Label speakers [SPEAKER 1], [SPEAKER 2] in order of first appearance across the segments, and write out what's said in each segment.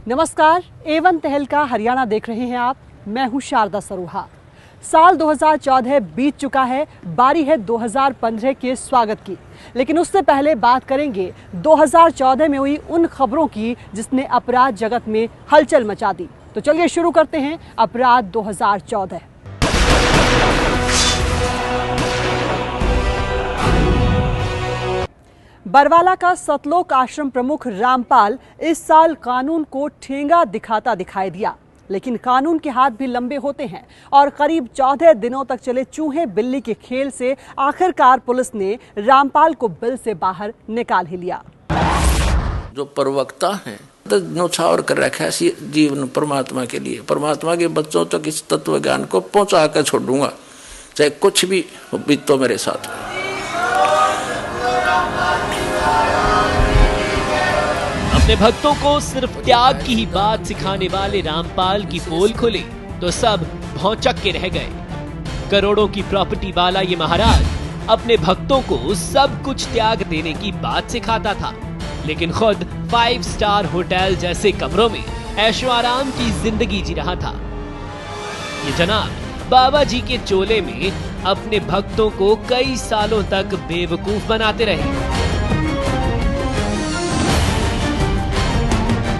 [SPEAKER 1] नमस्कार, A1 तहलका हरियाणा देख रहे हैं आप। मैं हूं शारदा सरूहा। साल 2014 बीत चुका है, बारी है 2015 के स्वागत की। लेकिन उससे पहले बात करेंगे 2014 में हुई उन खबरों की जिसने अपराध जगत में हलचल मचा दी। तो चलिए शुरू करते हैं अपराध 2014। बरवाला का सतलोक आश्रम प्रमुख रामपाल इस साल कानून को ठेंगा दिखाता दिखाई दिया। लेकिन कानून के हाथ भी लंबे होते हैं और करीब 14 दिनों तक चले चूहे बिल्ली के खेल से आखिरकार पुलिस ने रामपाल को बिल से बाहर निकाल ही लिया।
[SPEAKER 2] जो प्रवक्ता है तो न्यौछावर कर रखा है जीवन परमात्मा के लिए। परमात्मा के बच्चों तक इस तत्व ज्ञान को पहुंचा कर छोड़ूंगा, चाहे कुछ भी बीतो मेरे साथ।
[SPEAKER 3] अपने भक्तों को सिर्फ त्याग की ही बात सिखाने वाले रामपाल की पोल खुली तो सब भौचक के रह गए। करोड़ों की प्रॉपर्टी वाला ये महाराज अपने भक्तों को सब कुछ त्याग देने की बात सिखाता था, लेकिन खुद 5 स्टार होटल जैसे कमरों में ऐशो आराम की जिंदगी जी रहा था। ये जनाब बाबा जी के चोले में अपने भक्तों को कई सालों तक बेवकूफ बनाते रहे।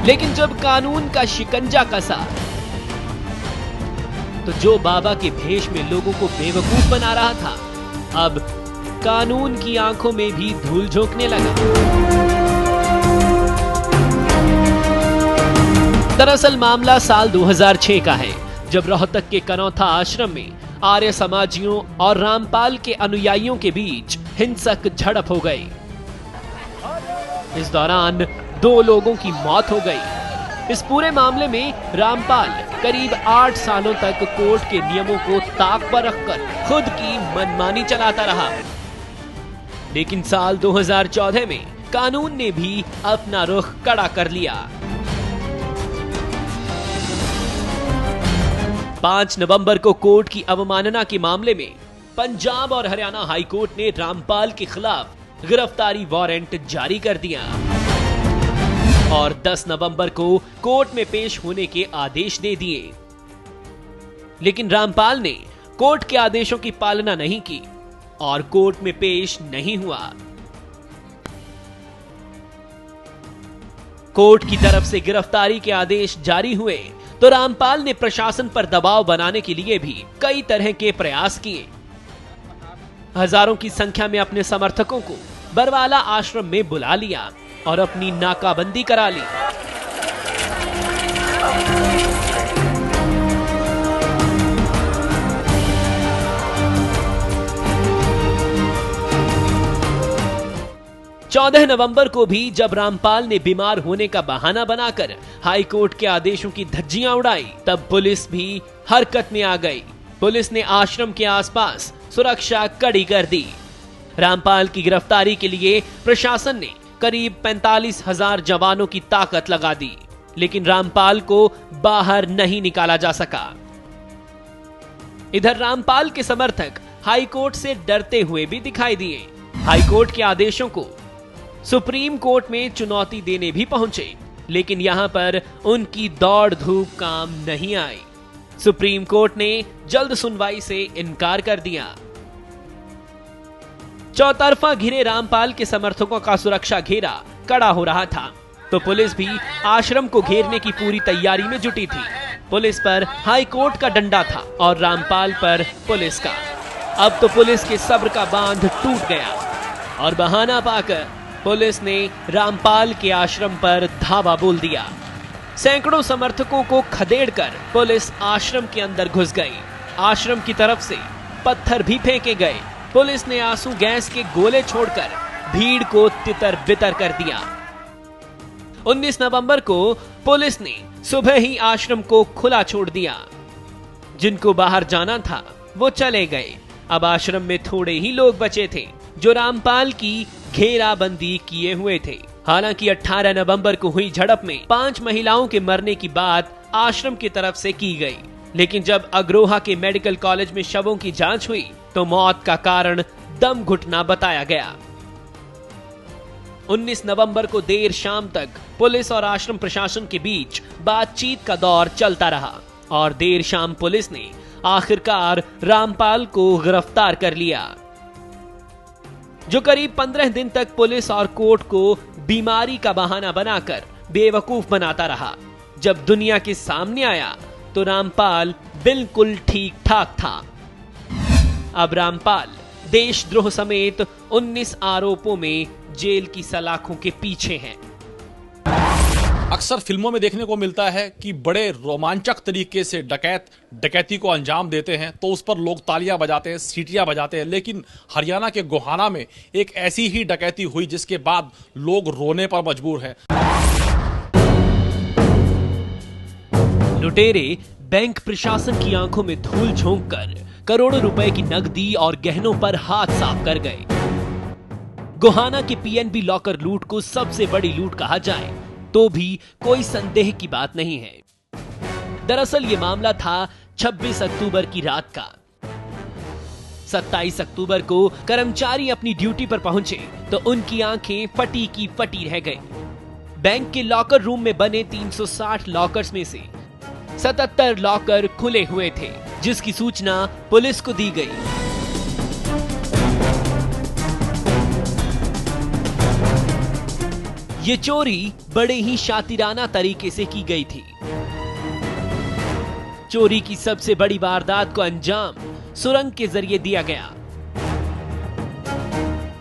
[SPEAKER 3] लेकिन जब कानून का शिकंजा कसा तो जो बाबा के भेष में लोगों को बेवकूफ बना रहा था, अब कानून की आंखों में भी धूल झोंकने लगा। दरअसल मामला साल 2006 का है, जब रोहतक के कनौथा आश्रम में आर्य समाजियों और रामपाल के अनुयायियों के बीच हिंसक झड़प हो गई। इस दौरान 2 लोगों की मौत हो गई। इस पूरे मामले में रामपाल करीब 8 सालों तक कोर्ट के नियमों को ताक पर रखकर खुद की मनमानी चलाता रहा। लेकिन साल 2014 में कानून ने भी अपना रुख कड़ा कर लिया। 5 नवंबर को कोर्ट की अवमानना के मामले में पंजाब और हरियाणा हाईकोर्ट ने रामपाल के खिलाफ गिरफ्तारी वारंट जारी कर दिया और 10 नवंबर को कोर्ट में पेश होने के आदेश दे दिए। लेकिन रामपाल ने कोर्ट के आदेशों की पालना नहीं की और कोर्ट में पेश नहीं हुआ। कोर्ट की तरफ से गिरफ्तारी के आदेश जारी हुए तो रामपाल ने प्रशासन पर दबाव बनाने के लिए भी कई तरह के प्रयास किए। हजारों की संख्या में अपने समर्थकों को बरवाला आश्रम में बुला लिया और अपनी नाकाबंदी करा ली। चौदह नवंबर को भी जब रामपाल ने बीमार होने का बहाना बनाकर हाईकोर्ट के आदेशों की धज्जियां उड़ाई, तब पुलिस भी हरकत में आ गई। पुलिस ने आश्रम के आसपास सुरक्षा कड़ी कर दी। रामपाल की गिरफ्तारी के लिए प्रशासन ने करीब 45,000 जवानों की ताकत लगा दी, लेकिन रामपाल को बाहर नहीं निकाला जा सका। इधर रामपाल के समर्थक हाईकोर्ट से डरते हुए भी दिखाई दिए। हाईकोर्ट के आदेशों को सुप्रीम कोर्ट में चुनौती देने भी पहुंचे, लेकिन यहां पर उनकी दौड़ धूप काम नहीं आई। सुप्रीम कोर्ट ने जल्द सुनवाई से इनकार कर दिया। चौतरफा घिरे रामपाल के समर्थकों का सुरक्षा घेरा कड़ा हो रहा था, तो पुलिस भी आश्रम को घेरने की पूरी तैयारी में जुटी थी। पुलिस पर हाईकोर्ट का डंडा था और रामपाल पर पुलिस का। अब तो पुलिस के सब्र का बांध टूट गया और बहाना पाकर पुलिस ने रामपाल के आश्रम पर धावा बोल दिया। सैकड़ों समर्थकों को खदेड़कर पुलिस आश्रम के अंदर घुस गई। आश्रम की तरफ से पत्थर भी फेंके गए। पुलिस ने आंसू गैस के गोले छोड़कर भीड़ को तितर बितर कर दिया। 19 नवंबर को पुलिस ने सुबह ही आश्रम को खुला छोड़ दिया। जिनको बाहर जाना था वो चले गए। अब आश्रम में थोड़े ही लोग बचे थे जो रामपाल की घेराबंदी किए हुए थे। हालांकि 18 नवंबर को हुई झड़प में 5 महिलाओं के मरने की बात आश्रम की तरफ से की गई, लेकिन जब अग्रोहा के मेडिकल कॉलेज में शवों की जांच हुई तो मौत का कारण दम घुटना बताया गया। 19 नवंबर को देर शाम तक पुलिस और आश्रम प्रशासन के बीच बातचीत का दौर चलता रहा और देर शाम पुलिस ने आखिरकार रामपाल को गिरफ्तार कर लिया, जो करीब 15 दिन तक पुलिस और कोर्ट को बीमारी का बहाना बनाकर बेवकूफ बनाता रहा। जब दुनिया के सामने आया तो रामपाल बिल्कुल ठीक ठाक था। अब रामपाल देशद्रोह समेत 19 आरोपों में जेल की सलाखों के पीछे हैं।
[SPEAKER 4] अक्सर फिल्मों में देखने को मिलता है कि बड़े रोमांचक तरीके से डकैत डकैती को अंजाम देते हैं तो उस पर लोग तालियां बजाते हैं, सीटियां बजाते हैं। लेकिन हरियाणा के गोहाना में एक ऐसी ही डकैती हुई जिसके बाद लोग रोने पर मजबूर हैं।
[SPEAKER 3] लुटेरे बैंक प्रशासन की आंखों में धूल झोंककर करोड़ों रुपए की नकदी और गहनों पर हाथ साफ कर गए। गोहाना के पीएनबी लॉकर लूट को सबसे बड़ी लूट कहा जाए तो भी कोई संदेह की बात नहीं है। दरअसल ये मामला था 26 अक्टूबर की रात का। 27 अक्टूबर को कर्मचारी अपनी ड्यूटी पर पहुंचे तो उनकी आंखें फटी की फटी रह गई। बैंक के लॉकर रूम में बने 360 लॉकर्स में से 77 लॉकर खुले हुए थे, जिसकी सूचना पुलिस को दी गई। ये चोरी बड़े ही शातिराना तरीके से की गई थी। चोरी की सबसे बड़ी वारदात को अंजाम सुरंग के जरिए दिया गया।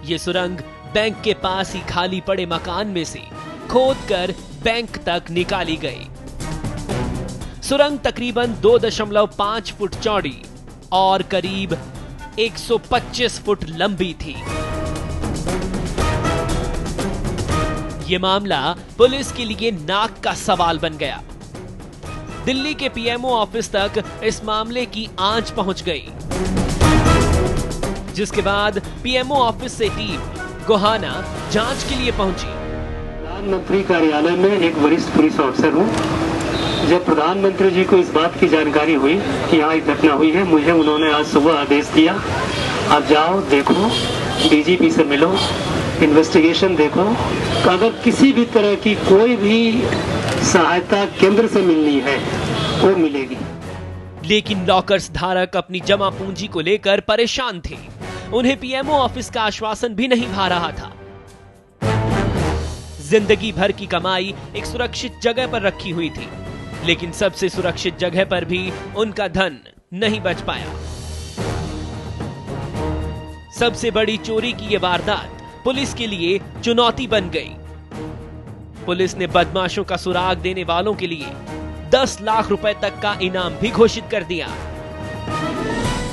[SPEAKER 3] ये सुरंग बैंक के पास ही खाली पड़े मकान में से खोदकर बैंक तक निकाली गई। सुरंग तकरीबन 2.5 फुट चौड़ी और करीब 125 फुट लंबी थी। यह मामला पुलिस के लिए नाक का सवाल बन गया। दिल्ली के पीएमओ ऑफिस तक इस मामले की आंच पहुंच गई, जिसके बाद पीएमओ ऑफिस से टीम गोहाना जांच के लिए पहुंची।
[SPEAKER 5] प्रधानमंत्री कार्यालय में एक वरिष्ठ पुलिस अफसर हूं। जब प्रधानमंत्री जी को इस बात की जानकारी हुई कि यहाँ एक घटना हुई है, मुझे उन्होंने आज सुबह आदेश दिया, आप जाओ, देखो, डीजीपी से मिलो, इन्वेस्टिगेशन देखो, अगर किसी भी तरह की कोई भी सहायता केंद्र से मिलनी है वो मिलेगी।
[SPEAKER 3] लेकिन लॉकर्स धारक अपनी जमा पूंजी को लेकर परेशान थे। उन्हें पीएमओ ऑफिस का आश्वासन भी नहीं भा रहा था। जिंदगी भर की कमाई एक सुरक्षित जगह पर रखी हुई थी, लेकिन सबसे सुरक्षित जगह पर भी उनका धन नहीं बच पाया। सबसे बड़ी चोरी की यह वारदात पुलिस के लिए चुनौती बन गई। पुलिस ने बदमाशों का सुराग देने वालों के लिए 10 लाख रुपए तक का इनाम भी घोषित कर दिया।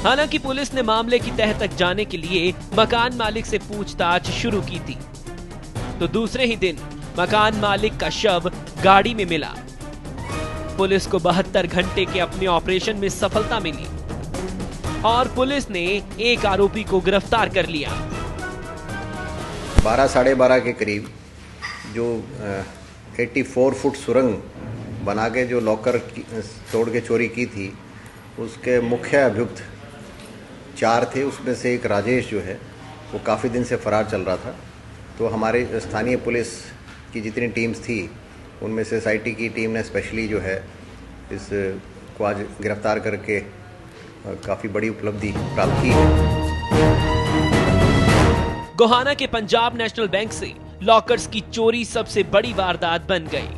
[SPEAKER 3] हालांकि पुलिस ने मामले की तह तक जाने के लिए मकान मालिक से पूछताछ शुरू की थी, तो दूसरे ही दिन मकान मालिक का शव गाड़ी में मिला। पुलिस को 72 घंटे के अपने ऑपरेशन में सफलता मिली और पुलिस ने एक आरोपी को गिरफ्तार कर लिया।
[SPEAKER 6] 12 साढ़े 12 के करीब जो 84 फुट सुरंग बना के जो लॉकर तोड़ के चोरी की थी, उसके मुख्य अभियुक्त 4 थे। उसमें से एक राजेश जो है वो काफ़ी दिन से फरार चल रहा था। तो हमारे स्थानीय पुलिस की जितनी टीम्स थी उनमें से SIT की टीम ने स्पेशली जो है इस को आज गिरफ्तार करके काफ़ी बड़ी उपलब्धि प्राप्त की है।
[SPEAKER 3] गोहाना के पंजाब नेशनल बैंक से लॉकर्स की चोरी सबसे बड़ी वारदात बन गई।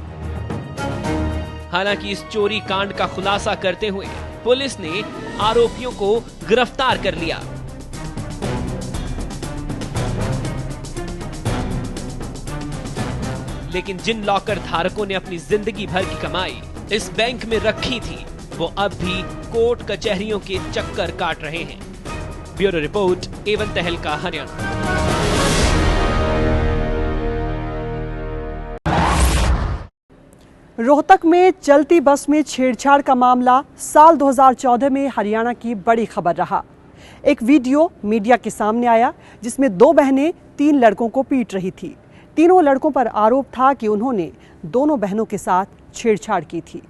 [SPEAKER 3] हालांकि इस चोरी कांड का खुलासा करते हुए पुलिस ने आरोपियों को गिरफ्तार कर लिया। लेकिन जिन लॉकर धारकों ने अपनी जिंदगी भर की कमाई इस बैंक में रखी थी, वो अब भी कोर्ट कचहरियों के चक्कर काट रहे हैं। ब्यूरो रिपोर्ट, A1 तहलका, हरियाणा।
[SPEAKER 1] रोहतक में चलती बस में छेड़छाड़ का मामला साल 2014 में हरियाणा की बड़ी खबर रहा। एक वीडियो मीडिया के सामने आया जिसमें 2 बहनें 3 लड़कों को पीट रही थी। तीनों लड़कों पर आरोप था कि उन्होंने दोनों बहनों के साथ छेड़छाड़ की थी।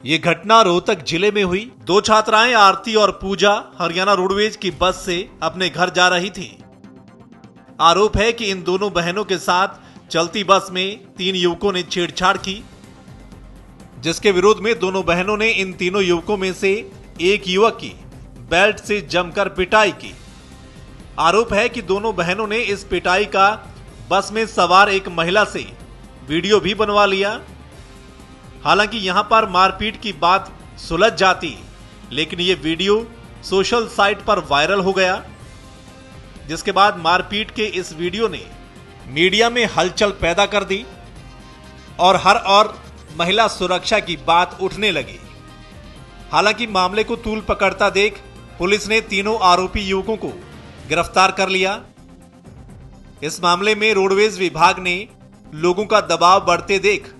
[SPEAKER 7] ये घटना रोहतक जिले में हुई। दो छात्राएं आरती और पूजा हरियाणा रोडवेज की बस से अपने घर जा रही थी। आरोप है कि इन दोनों बहनों के साथ चलती बस में 3 युवकों ने छेड़छाड़ की, जिसके विरोध में दोनों बहनों ने इन तीनों युवकों में से एक युवक की बेल्ट से जमकर पिटाई की। आरोप है कि दोनों बहनों ने इस पिटाई का बस में सवार एक महिला से वीडियो भी बनवा लिया। हालांकि यहां पर मारपीट की बात सुलझ जाती, लेकिन ये वीडियो सोशल साइट पर वायरल हो गया, जिसके बाद मारपीट के इस वीडियो ने मीडिया में हलचल पैदा कर दी और हर और महिला सुरक्षा की बात उठने लगी। हालांकि मामले को तूल पकड़ता देख पुलिस ने तीनों आरोपी युवकों को गिरफ्तार कर लिया। इस मामले में रोडवेज विभाग ने लोगों का दबाव बढ़ते देख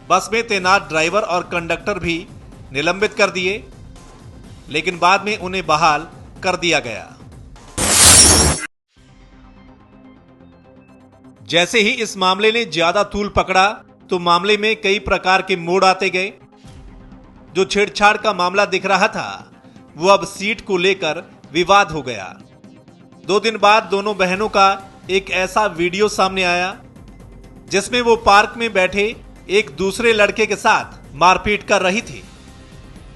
[SPEAKER 7] बस में तैनात ड्राइवर और कंडक्टर भी निलंबित कर दिए, लेकिन बाद में उन्हें बहाल कर दिया गया। जैसे ही इस मामले ने ज्यादा तूल पकड़ा तो मामले में कई प्रकार के मोड़ आते गए। जो छेड़छाड़ का मामला दिख रहा था वो अब सीट को लेकर विवाद हो गया। 2 दिन बाद दोनों बहनों का एक ऐसा वीडियो सामने आया जिसमें वो पार्क में बैठे एक दूसरे लड़के के साथ मारपीट कर रही थी।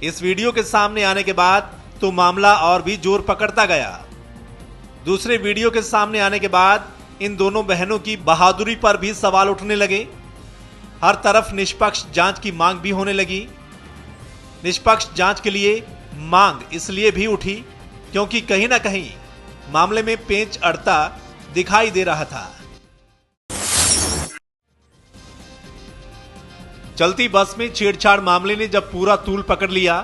[SPEAKER 7] इस वीडियो के सामने आने के बाद तो मामला और भी जोर पकड़ता गया। दूसरे वीडियो के सामने आने के बाद इन दोनों बहनों की बहादुरी पर भी सवाल उठने लगे। हर तरफ निष्पक्ष जांच की मांग भी होने लगी। निष्पक्ष जांच के लिए मांग इसलिए भी उठी क्योंकि कहीं ना कहीं मामले में पेंच अड़ता दिखाई दे रहा था। चलती बस में छेड़छाड़ मामले ने जब पूरा तूल पकड़ लिया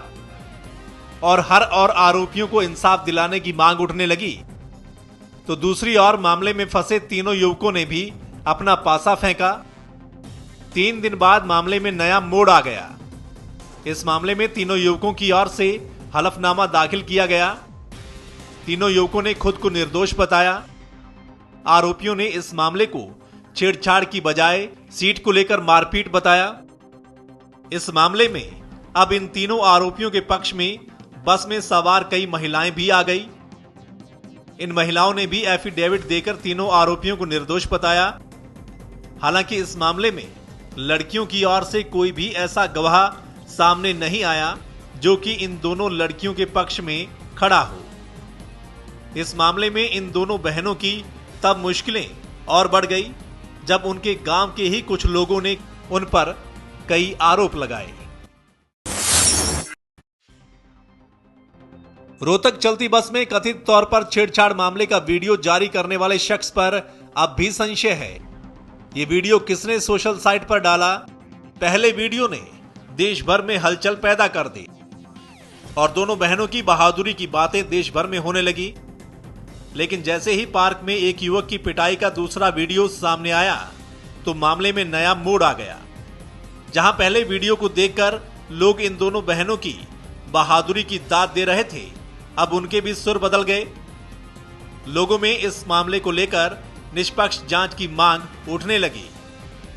[SPEAKER 7] और हर और आरोपियों को इंसाफ दिलाने की मांग उठने लगी, तो दूसरी ओर मामले में फंसे तीनों युवकों ने भी अपना पासा फेंका। 3 दिन बाद मामले में नया मोड़ आ गया। इस मामले में तीनों युवकों की ओर से हलफनामा दाखिल किया गया। तीनों युवकों ने खुद को निर्दोष बताया। आरोपियों ने इस मामले को छेड़छाड़ की बजाय सीट को लेकर मारपीट बताया। इस मामले में अब इन तीनों आरोपियों के पक्ष में बस में सवार कई महिलाएं भी आ गई। इन महिलाओं ने भी एफिडेविट देकर तीनों आरोपियों को निर्दोष बताया। हालांकि इस मामले में लड़कियों की ओर से कोई भी ऐसा गवाह सामने नहीं आया जो कि इन दोनों लड़कियों के पक्ष में खड़ा हो। इस मामले में इन दोनों बहनों की तब मुश्किलें और बढ़ गई जब उनके गांव के ही कुछ लोगों ने उन पर कई आरोप लगाए। रोहतक चलती बस में कथित तौर पर छेड़छाड़ मामले का वीडियो जारी करने वाले शख्स पर अब भी संशय है। ये वीडियो किसने सोशल साइट पर डाला? पहले वीडियो ने देश भर में हलचल पैदा कर दी और दोनों बहनों की बहादुरी की बातें देश भर में होने लगी। लेकिन जैसे ही पार्क में एक युवक की पिटाई का दूसरा वीडियो सामने आया तो मामले में नया मोड़ आ गया। जहां पहले वीडियो को देखकर लोग इन दोनों बहनों की बहादुरी की दाद दे रहे थे, अब उनके भी सुर बदल गए। लोगों में इस मामले को लेकर निष्पक्ष जांच की मांग उठने लगी।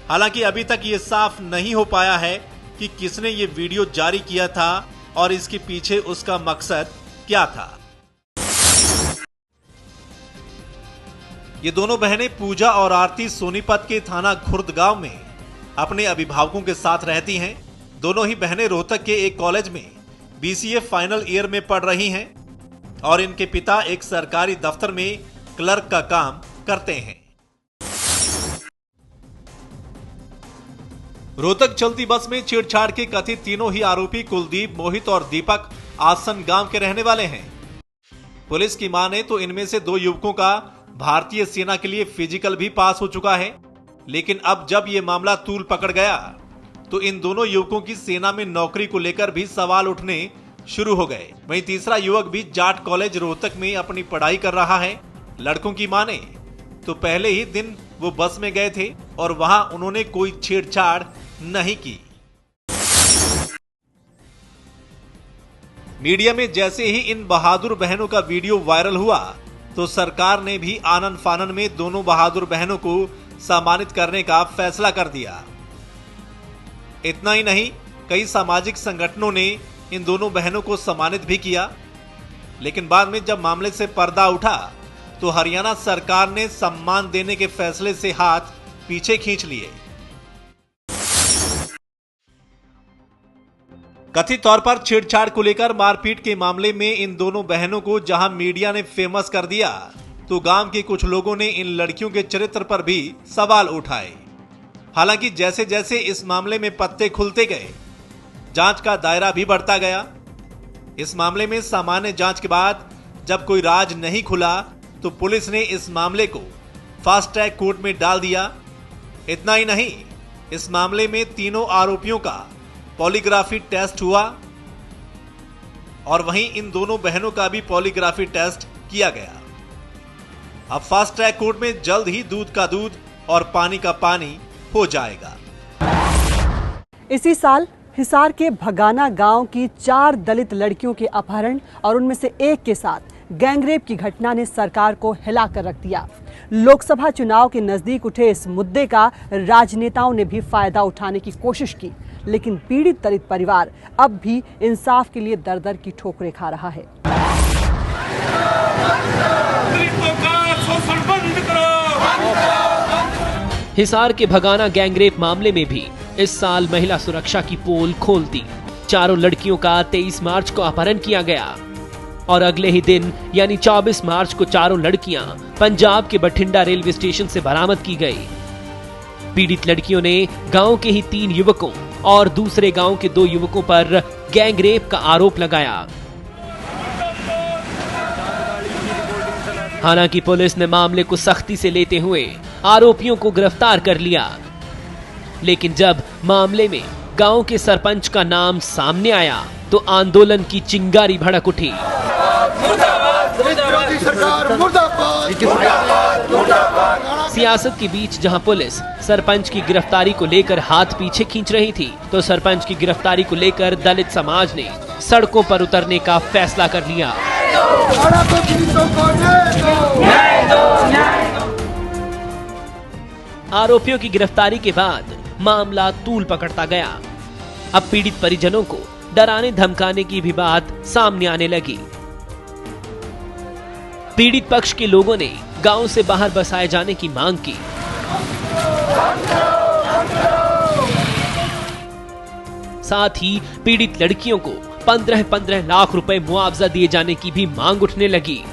[SPEAKER 7] हालांकि अभी तक ये साफ नहीं हो पाया है कि किसने ये वीडियो जारी किया था और इसके पीछे उसका मकसद क्या था। ये दोनों बहनें पूजा और आरती सोनीपत के थाना खुर्द गांव में अपने अभिभावकों के साथ रहती हैं। दोनों ही बहनें रोहतक के एक कॉलेज में BCA फाइनल ईयर में पढ़ रही हैं और इनके पिता एक सरकारी दफ्तर में क्लर्क का काम करते हैं। रोहतक चलती बस में छेड़छाड़ के कथित तीनों ही आरोपी कुलदीप, मोहित और दीपक आसन गांव के रहने वाले हैं। पुलिस की माने तो इनमें से 2 युवकों का भारतीय सेना के लिए फिजिकल भी पास हो चुका है। लेकिन अब जब ये मामला तूल पकड़ गया तो इन दोनों युवकों की सेना में नौकरी को लेकर भी सवाल उठने शुरू हो गए। वहीं तीसरा युवक भी जाट कॉलेज रोहतक में अपनी पढ़ाई कर रहा है। लड़कों की माने तो पहले ही दिन वो बस में गए थे और वहां उन्होंने कोई छेड़छाड़ नहीं की। मीडिया में जैसे ही इन बहादुर बहनों का वीडियो वायरल हुआ तो सरकार ने भी आनन फानन में दोनों बहादुर बहनों को सम्मानित करने का फैसला कर दिया। इतना ही नहीं, कई सामाजिक संगठनों ने इन दोनों बहनों को सम्मानित भी किया, लेकिन बाद में जब मामले से पर्दा उठा तो हरियाणा सरकार ने सम्मान देने के फैसले से हाथ पीछे खींच लिए। कथित तौर पर छेड़छाड़ को लेकर मारपीट के मामले में इन दोनों बहनों को जहां मीडिया ने फेमस कर दिया, तो गांव के कुछ लोगों ने इन लड़कियों के चरित्र पर भी सवाल उठाए। हालांकि जैसे जैसे इस मामले में पत्ते खुलते गए, जांच का दायरा भी बढ़ता गया। इस मामले में सामान्य जांच के बाद जब कोई राज नहीं खुला तो पुलिस ने इस मामले को फास्ट ट्रैक कोर्ट में डाल दिया। इतना ही नहीं, इस मामले में तीनों आरोपियों का पॉलीग्राफी टेस्ट हुआ और वहीं इन दोनों बहनों का भी पॉलीग्राफी टेस्ट किया गया। अब फास्ट ट्रैक कोर्ट में जल्द ही दूध का दूध और पानी का पानी हो जाएगा।
[SPEAKER 1] इसी साल हिसार के भगाना गांव की 4 दलित लड़कियों के अपहरण और उनमें से एक के साथ गैंगरेप की घटना ने सरकार को हिलाकर रख दिया। लोकसभा चुनाव के नजदीक उठे इस मुद्दे का राजनेताओं ने भी फायदा उठाने की कोशिश की, लेकिन पीड़ित दलित परिवार अब भी इंसाफ के लिए दर दर की ठोकरें खा रहा है।
[SPEAKER 3] हिसार के भगाना गैंगरेप मामले में भी इस साल महिला सुरक्षा की पोल खोल दी। चारों लड़कियों का 23 मार्च को अपहरण किया गया और अगले ही दिन यानी 24 मार्च को चारों लड़कियां पंजाब के बठिंडा रेलवे स्टेशन से बरामद की गई। पीड़ित लड़कियों ने गांव के ही 3 युवकों और दूसरे गांव के 2 युवकों पर गैंगरेप का आरोप लगाया। हालांकि पुलिस ने मामले को सख्ती से लेते हुए आरोपियों को गिरफ्तार कर लिया, लेकिन जब मामले में गांव के सरपंच का नाम सामने आया तो आंदोलन की चिंगारी भड़क उठी। सियासत के बीच जहां पुलिस सरपंच की गिरफ्तारी को लेकर हाथ पीछे खींच रही थी, तो सरपंच की गिरफ्तारी को लेकर दलित समाज ने सड़कों पर उतरने का फैसला कर लिया। आरोपियों की गिरफ्तारी के बाद मामला तूल पकड़ता गया। अब पीड़ित परिजनों को डराने धमकाने की भी बात सामने आने लगी। पीड़ित पक्ष के लोगों ने गांव से बाहर बसाए जाने की मांग की। साथ ही पीड़ित लड़कियों को 15-15 लाख रुपए मुआवजा दिए जाने की भी मांग उठने लगी।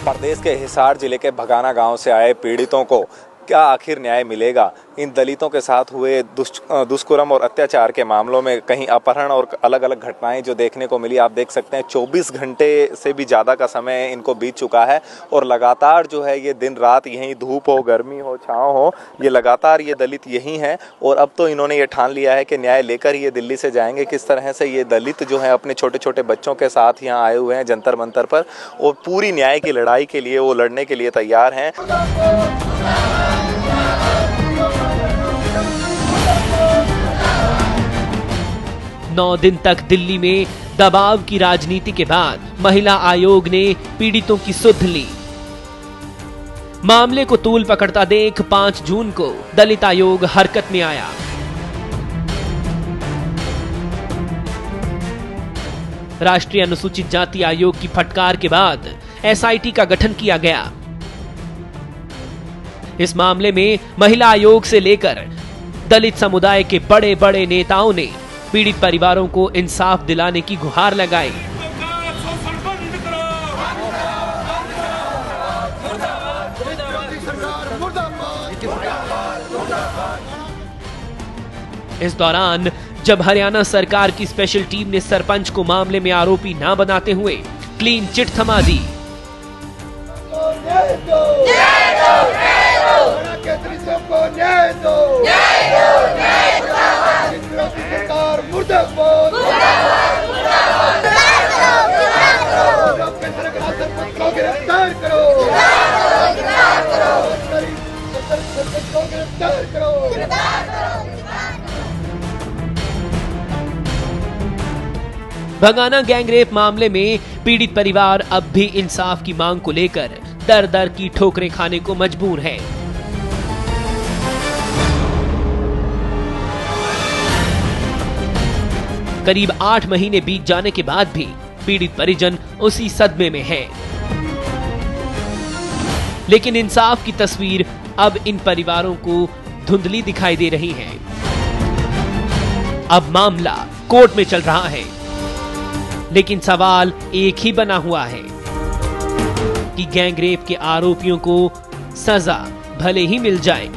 [SPEAKER 8] प्रदेश के हिसार जिले के भगाना गांव से आए पीड़ितों को क्या आखिर न्याय मिलेगा? इन दलितों के साथ हुए दुष्कर्म और अत्याचार के मामलों में कहीं अपहरण और अलग अलग घटनाएं जो देखने को मिली, आप देख सकते हैं 24 घंटे से भी ज़्यादा का समय इनको बीत चुका है और लगातार जो है ये दिन रात यहीं धूप हो, गर्मी हो, छाँव हो, ये लगातार ये दलित यहीं हैं और अब तो इन्होंने ये ठान लिया है कि न्याय लेकर ही ये दिल्ली से जाएंगे। किस तरह से ये दलित जो है अपने छोटे छोटे बच्चों के साथ यहाँ आए हुए हैं जंतर मंतर पर और पूरी न्याय की लड़ाई के लिए वो लड़ने के लिए तैयार हैं।
[SPEAKER 3] 9 दिन तक दिल्ली में दबाव की राजनीति के बाद महिला आयोग ने पीड़ितों की सुध ली। मामले को तूल पकड़ता देख 5 जून को दलित आयोग हरकत में आया। राष्ट्रीय अनुसूचित जाति आयोग की फटकार के बाद एसआईटी का गठन किया गया। इस मामले में महिला आयोग से लेकर दलित समुदाय के बड़े बड़े नेताओं ने पीड़ित परिवारों को इंसाफ दिलाने की गुहार लगाई। इस दौरान जब हरियाणा सरकार की स्पेशल टीम ने सरपंच को मामले में आरोपी न बनाते हुए क्लीन चिट थमा दी, भगाना गैंगरेप मामले में पीड़ित परिवार अब भी इंसाफ की मांग को लेकर दर दर की ठोकरें खाने को मजबूर है। करीब 8 महीने बीत जाने के बाद भी पीड़ित परिजन उसी सदमे में है। लेकिन इंसाफ की तस्वीर अब इन परिवारों को धुंधली दिखाई दे रही है। अब मामला कोर्ट में चल रहा है, लेकिन सवाल एक ही बना हुआ है कि गैंगरेप के आरोपियों को सजा भले ही मिल जाए,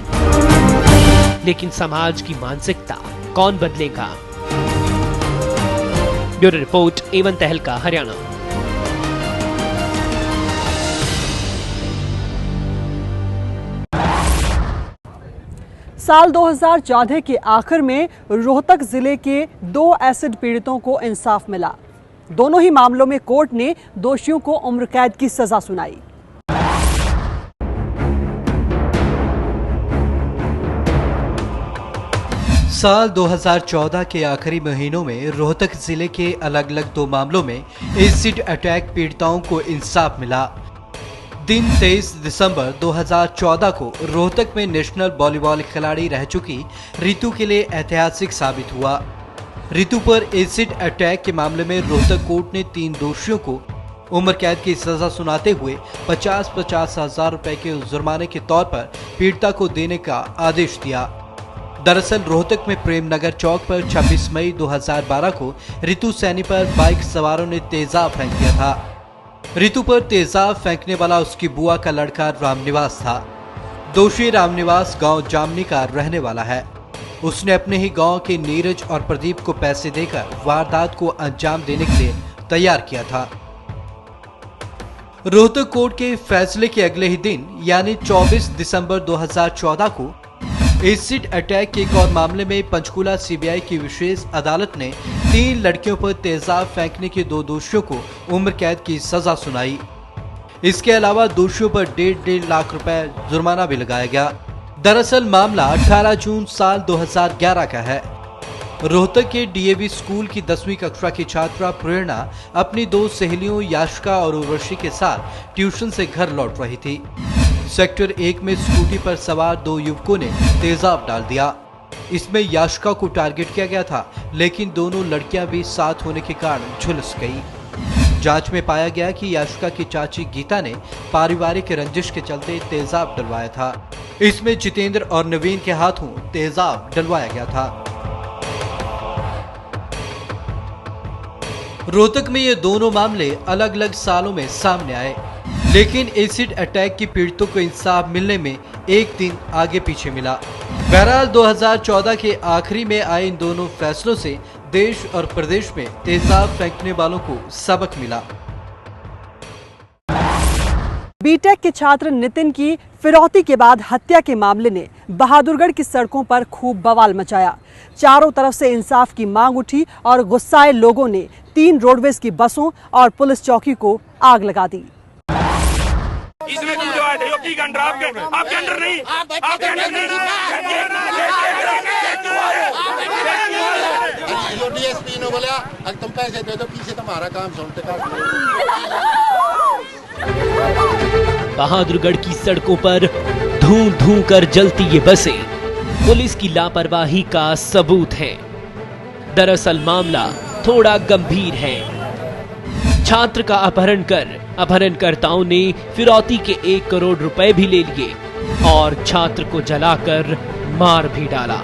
[SPEAKER 3] लेकिन समाज की मानसिकता कौन बदलेगा? ब्यूरो रिपोर्ट, एवन तहलका, हरियाणा।
[SPEAKER 1] साल 2014 के आखिर में रोहतक जिले के 2 एसिड पीड़ितों को इंसाफ मिला। दोनों ही मामलों में कोर्ट ने दोषियों को उम्र कैद की सजा सुनाई।
[SPEAKER 9] साल 2014 के आखिरी महीनों में रोहतक जिले के अलग अलग 2 मामलों में एसिड अटैक पीड़िताओं को इंसाफ मिला। दिन 23 दिसंबर 2014 को रोहतक में नेशनल वॉलीबॉल खिलाड़ी रह चुकी रितु के लिए ऐतिहासिक साबित हुआ। रितु पर एसिड अटैक के मामले में रोहतक कोर्ट ने 3 दोषियों को उम्र कैद की सजा सुनाते हुए 50-50 हजार रुपए के जुर्माने के तौर पर पीड़िता को देने का आदेश दिया। दरअसल रोहतक में प्रेम नगर चौक पर 26 मई 2012 को रितु सैनी पर बाइक सवारों ने तेजाब फेंक दिया था। रितु पर तेजाब फेंकने वाला उसकी बुआ का लड़का रामनिवास था। दोषी रामनिवास गांव जामनी का रहने वाला है। उसने अपने ही गांव के नीरज और प्रदीप को पैसे देकर वारदात को अंजाम देने के लिए तैयार किया था। रोहतक कोर्ट के फैसले के अगले ही दिन यानी 24 दिसंबर 2014 को एसिड अटैक के एक और मामले में पंचकूला सीबीआई की विशेष अदालत ने 3 लड़कियों पर तेजाब फेंकने के 2 दोषियों को उम्र कैद की सजा सुनाई। इसके अलावा दोषियों पर 1.5 लाख रुपए जुर्माना भी लगाया गया। दरअसल मामला 18 जून साल 2011 का है। रोहतक के डीएवी स्कूल की 10वीं कक्षा की छात्रा प्रेरणा अपनी 2 सहेलियों याशिका और उर्वशी के साथ ट्यूशन से घर लौट रही थी। सेक्टर 1 में स्कूटी पर सवार 2 युवकों ने तेजाब डाल दिया। इसमें याशिका को टारगेट किया गया था, लेकिन दोनों लड़कियां भी साथ होने के कारण झुलस गई। जांच में पाया गया कि याशिका की चाची गीता ने पारिवारिक रंजिश के चलते तेजाब डलवाया था। इसमें जितेंद्र और नवीन के हाथों तेजाब डलवाया गया था। रोहतक में ये दोनों मामले अलग अलग सालों में सामने आए, लेकिन एसिड अटैक की पीड़ितों को इंसाफ मिलने में एक दिन आगे पीछे मिला। बहरहाल 2014 के आखिरी में आए इन दोनों फैसलों से देश और प्रदेश में तेजाब फेंकने वालों को सबक मिला।
[SPEAKER 1] बीटेक के छात्र नितिन की फिरौती के बाद हत्या के मामले ने बहादुरगढ़ की सड़कों पर खूब बवाल मचाया। चारों तरफ से इंसाफ की मांग उठी और गुस्साए लोगों ने 3 रोडवेज की बसों और पुलिस चौकी को आग लगा दी।
[SPEAKER 10] इसमें कुछ जो है की गंडर आपके अंडर नहीं, आपके अंडर नहीं,
[SPEAKER 11] जो डीएसपी ने बोला अगर तुम पैसे दे दो पीछे तुम्हारा काम सुनते का।
[SPEAKER 3] बहादुरगढ़ की सड़कों पर धूं धूं कर जलती ये बसें पुलिस की लापरवाही का सबूत है। दरअसल मामला थोड़ा गंभीर है। छात्र का अपहरण कर अपहरणकर्ताओं ने फिरौती के 1 करोड़ रुपए भी ले लिए और छात्र को जलाकर मार भी डाला।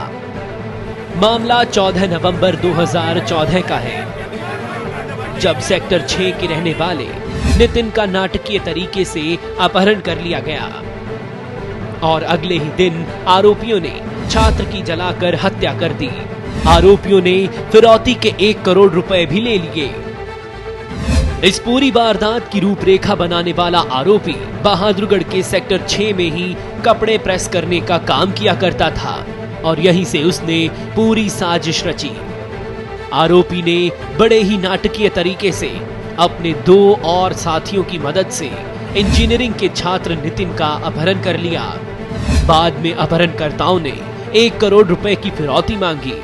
[SPEAKER 3] मामला 14 नवंबर 2014 का है, जब सेक्टर 6 के रहने वाले नितिन का नाटकीय तरीके से अपहरण कर लिया गया और अगले ही दिन आरोपियों ने छात्र की जलाकर हत्या कर दी। आरोपियों ने फिरौती के 1 करोड़ रुपए भी ले लिए। इस पूरी वारदात की रूपरेखा बनाने वाला आरोपी बहादुरगढ़ के सेक्टर 6 में ही कपड़े प्रेस करने का काम किया करता था और यहीं से उसने पूरी साजिश रची। आरोपी ने बड़े ही नाटकीय तरीके से अपने 2 और साथियों की मदद से इंजीनियरिंग के छात्र नितिन का अपहरण कर लिया। बाद में अपहरणकर्ताओं ने 1 करोड़ रुपए की फिरौती मांगी।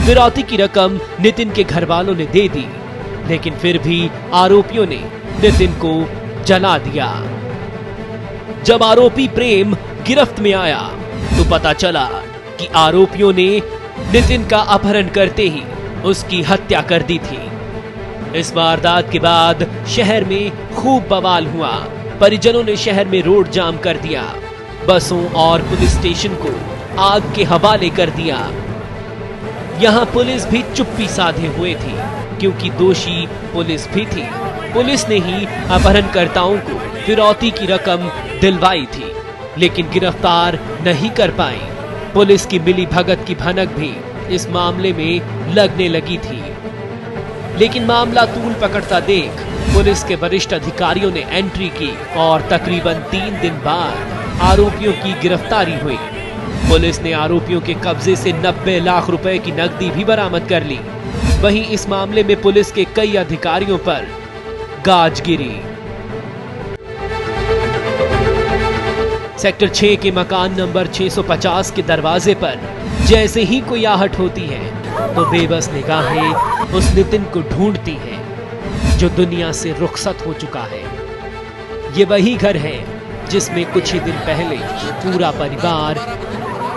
[SPEAKER 3] फिरौती की रकम नितिन के घर वालों ने दे दी, लेकिन फिर भी आरोपियों ने नितिन को जला दिया। जब आरोपी प्रेम गिरफ्त में आया तो पता चला कि आरोपियों ने नितिन का अपहरण करते ही उसकी हत्या कर दी थी। इस वारदात के बाद शहर में खूब बवाल हुआ। परिजनों ने शहर में रोड जाम कर दिया, बसों और पुलिस स्टेशन को आग के हवाले कर दिया। यहाँ पुलिस भी चुप्पी साधे हुए थी, क्योंकि दोषी पुलिस भी थी। पुलिस ने ही अपहरणकर्ताओं को फिरौती की रकम दिलवाई थी, लेकिन गिरफ्तार नहीं कर पाई। पुलिस की मिली भगत की भनक भी इस मामले में लगने लगी थी, लेकिन मामला तूल पकड़ता देख पुलिस के वरिष्ठ अधिकारियों ने एंट्री की और तकरीबन 3 दिन बाद आरोपियों की गिरफ्तारी हुई। पुलिस ने आरोपियों के कब्जे से 90 लाख रुपए की नकदी भी बरामद कर ली। वहीं इस मामले में पुलिस के कई अधिकारियों पर गाज गिरी। सेक्टर 6 के मकान नंबर 650 के दरवाजे पर जैसे ही कोई आहट होती है तो बेबस निगाहें उस नितिन को ढूंढती हैं जो दुनिया से रुखसत हो चुका है। ये वही घर है जिसमें कुछ ही दिन पहले पूरा परिवार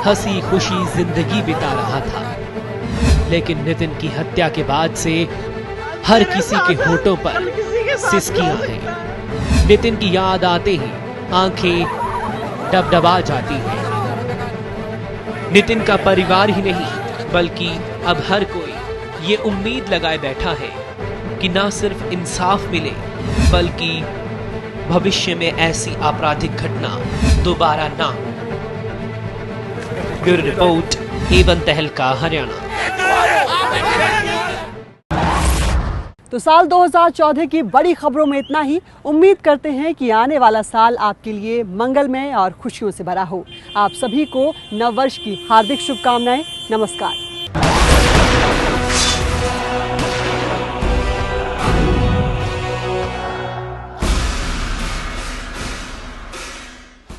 [SPEAKER 3] हंसी खुशी जिंदगी बिता रहा था, लेकिन नितिन की हत्या के बाद से हर किसी के होठों पर सिसकियां हैं। नितिन की याद आते ही आंखें डबडबा जाती हैं। नितिन का परिवार ही नहीं बल्कि अब हर कोई ये उम्मीद लगाए बैठा है कि न सिर्फ इंसाफ मिले बल्कि भविष्य में ऐसी आपराधिक घटना दोबारा ना हो। ब्यूरो रिपोर्ट, A1 तहलका, हरियाणा।
[SPEAKER 1] तो साल 2014 की बड़ी खबरों में इतना ही। उम्मीद करते हैं कि आने वाला साल आपके लिए मंगलमय और खुशियों से भरा हो। आप सभी को नववर्ष की हार्दिक शुभकामनाएं। नमस्कार।